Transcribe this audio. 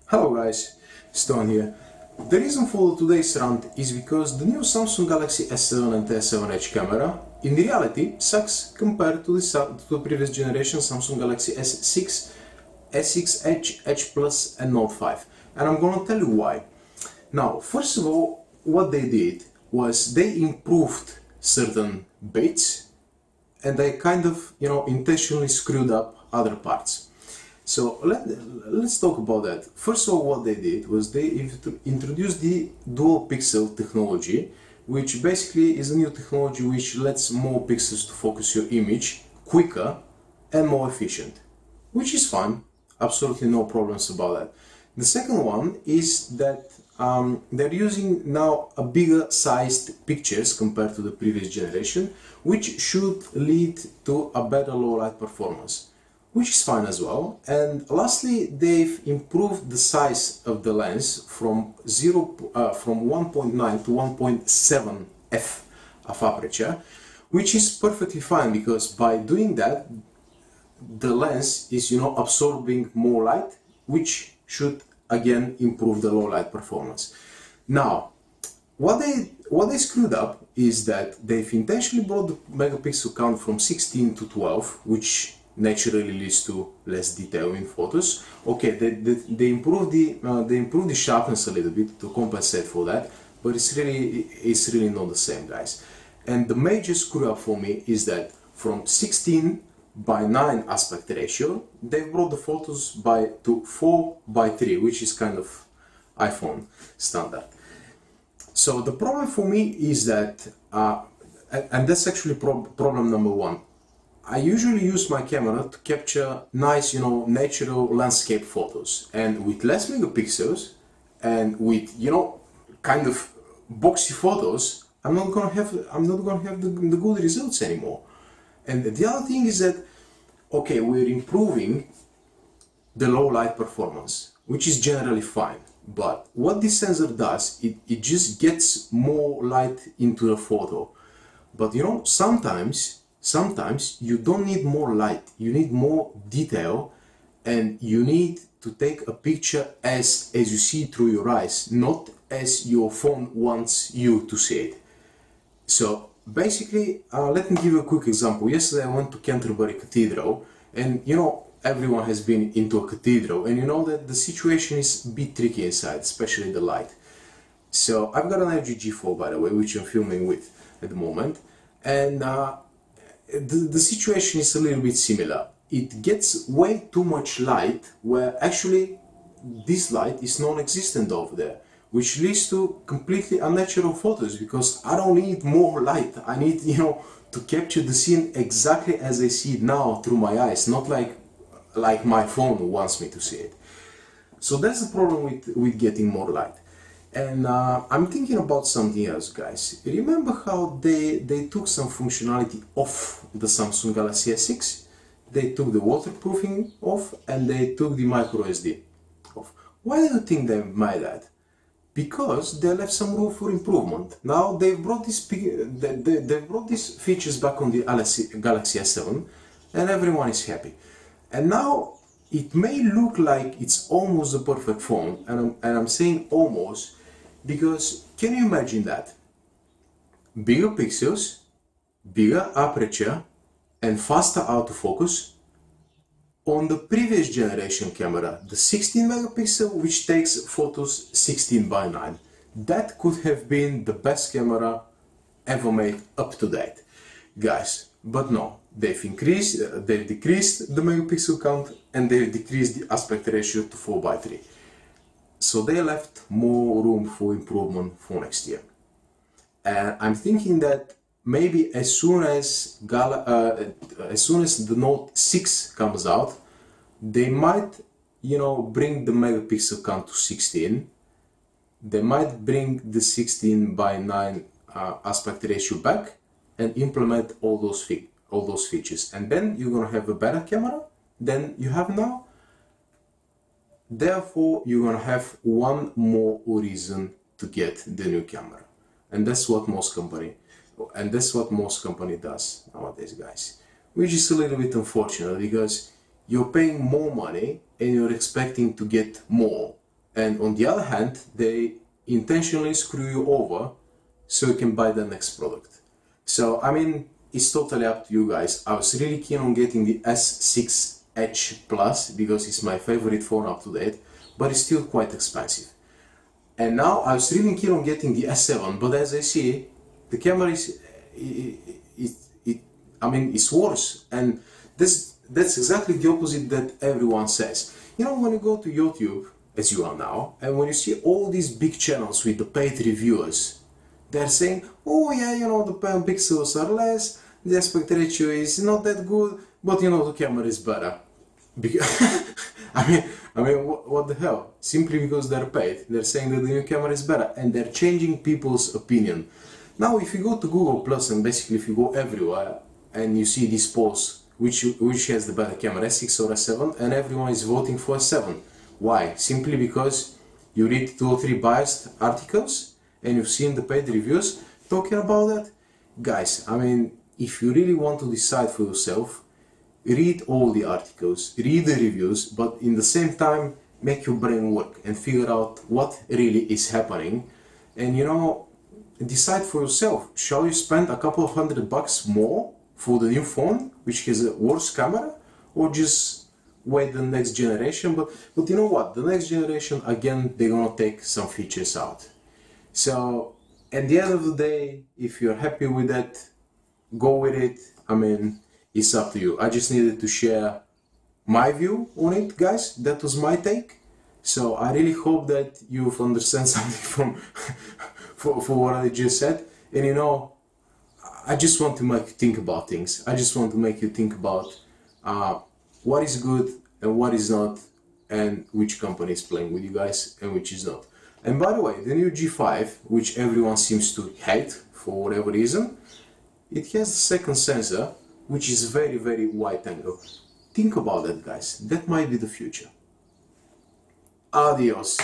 Hello guys, Stone here. The reason for today's rant is because the new Samsung Galaxy S7 and S7 Edge camera in reality sucks compared to the previous generation Samsung Galaxy S6, S6 Edge, Edge Plus and Note 5. And I'm gonna tell you why. Now, first of all, what they did was they improved certain bits and they kind of, intentionally screwed up other parts. So let's talk about that. First of all, what they did was they introduced the dual pixel technology, which basically is a new technology which lets more pixels to focus your image quicker and more efficient, which is fine. Absolutely no problems about that. The second one is that they're using now a bigger sized pictures compared to the previous generation, which should lead to a better low light performance, which is fine as well. And lastly, they've improved the size of the lens from 1.9 to 1.7 f of aperture, which is perfectly fine because by doing that, the lens is absorbing more light, which should again improve the low light performance. Now, what they screwed up is that they've intentionally brought the megapixel count from 16 to 12, which naturally leads to less detail in photos. Okay, they improve the sharpness a little bit to compensate for that, but it's really not the same, guys. And the major screw up for me is that from 16:9 aspect ratio, they brought the photos to 4:3, which is kind of iPhone standard. So the problem for me is that, and that's actually problem number one. I usually use my camera to capture nice, natural landscape photos, and with less megapixels and with, kind of boxy photos, I'm not gonna have the good results anymore. And the other thing is that, okay, we're improving the low light performance, which is generally fine. But what this sensor does, it just gets more light into the photo. But sometimes you don't need more light, you need more detail, and you need to take a picture as you see through your eyes, not as your phone wants you to see it. So basically, let me give you a quick example. Yesterday I went to Canterbury Cathedral, and everyone has been into a cathedral, and you know that the situation is a bit tricky inside, especially the light. So I've got an LG G4, by the way, which I'm filming with at the moment, and the situation is a little bit similar. It gets way too much light, where actually this light is non-existent over there, which leads to completely unnatural photos, because I don't need more light. I need, to capture the scene exactly as I see it now through my eyes, not like my phone wants me to see it. So that's the problem with getting more light. And I'm thinking about something else, guys. Remember how they took some functionality off the Samsung Galaxy S6? They took the waterproofing off and they took the micro SD off. Why do you think they made that? Because they left some room for improvement. Now they've brought these features back on the Galaxy S7 and everyone is happy. And now it may look like it's almost the perfect phone, and I'm saying almost, because can you imagine that? Bigger pixels, bigger aperture, and faster autofocus. On the previous generation camera, the 16 megapixel, which takes photos 16:9. That could have been the best camera ever made up to date, guys. But no, they've decreased the megapixel count, and they've decreased the aspect ratio to 4:3. So they left more room for improvement for next year. And I'm thinking that maybe as soon as the Note 6 comes out, they might, bring the megapixel count to 16. They might bring the 16:9 aspect ratio back and implement all those features. And then you're gonna have a better camera than you have now. Therefore, you're gonna have one more reason to get the new camera, and that's what most company does nowadays, guys. Which is a little bit unfortunate, because you're paying more money and you're expecting to get more, And on the other hand, they intentionally screw you over so you can buy the next product. So, I mean, it's totally up to you guys. I was really keen on getting the S6 Edge Plus because it's my favorite phone up to date, but it's still quite expensive. And now I was really keen on getting the S7, but as I see, the camera is, it's worse. And that's exactly the opposite that everyone says. You know, when you go to YouTube, as you are now, and when you see all these big channels with the paid reviewers, they're saying, oh yeah, you know, the pixels are less, the aspect ratio is not that good, but you know, the camera is better. Because I mean, what the hell? Simply because they're paid, they're saying that the new camera is better, and they're changing people's opinion. Now, if you go to Google Plus, and basically if you go everywhere, and you see these polls, which has the better camera, S6 or S7, and everyone is voting for S7. Why? Simply because you read 2 or 3 biased articles, and you've seen the paid reviews talking about that? Guys, I mean, if you really want to decide for yourself, read all the articles, read the reviews, but in the same time, make your brain work and figure out what really is happening. And you know, decide for yourself. Shall you spend a couple of $100 more for the new phone, which has a worse camera, or just wait the next generation? But you know what? The next generation, again, they're gonna take some features out. So at the end of the day, if you're happy with that, go with it. I mean, it's up to you. I just needed to share my view on it, guys. That was my take. So I really hope that you've understand something for what I just said. And you know, I just want to make you think about things. I just want to make you think about what is good and what is not, and which company is playing with you guys and which is not. And by the way, the new G5, which everyone seems to hate for whatever reason, it has a second sensor, which is very, very wide angle. Think about that, guys. That might be the future. Adios.